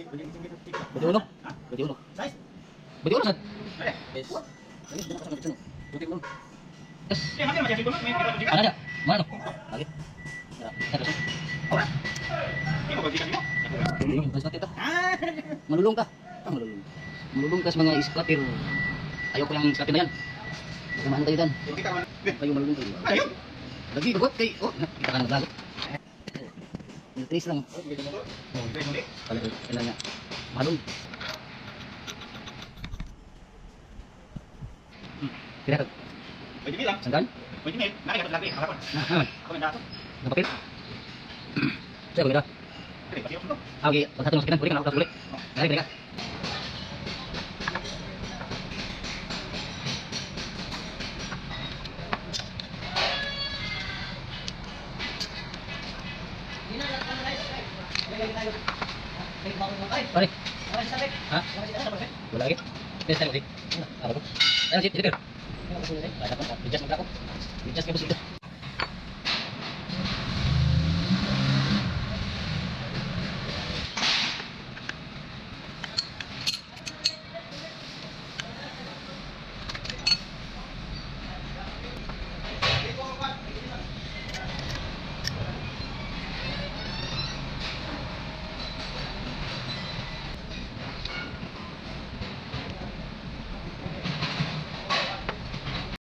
Budi uno. Budi uno. Budi uno sad. Yes. Budi uno. Yes. Ano dia? Mana? Lagi. Ya, terus. Ini basta ito. Malulung ka. Malulung. Malulung ka sa mga scatter. Ayoko yung scatter na yan. Kumahan tayo dan. Kayo malulung kayo. Lagi bagot kay oh, kita kan maglagot. Iltris lang. Kala kailan nga. Malung. Kira ka. Pwede bilang. Sangkan? Pwede mail. Nari ka lagi. Harapan. Komendado. Napapil? Saya komenda. Okay, pag satu masukin, boleh kan? Boleh. Nari mereka. Mari. Hah? Wala lagi. Best time ulit. Apa tu? Ano sih? Tidak. Ada apa? Bijak magkako. Bijak kayo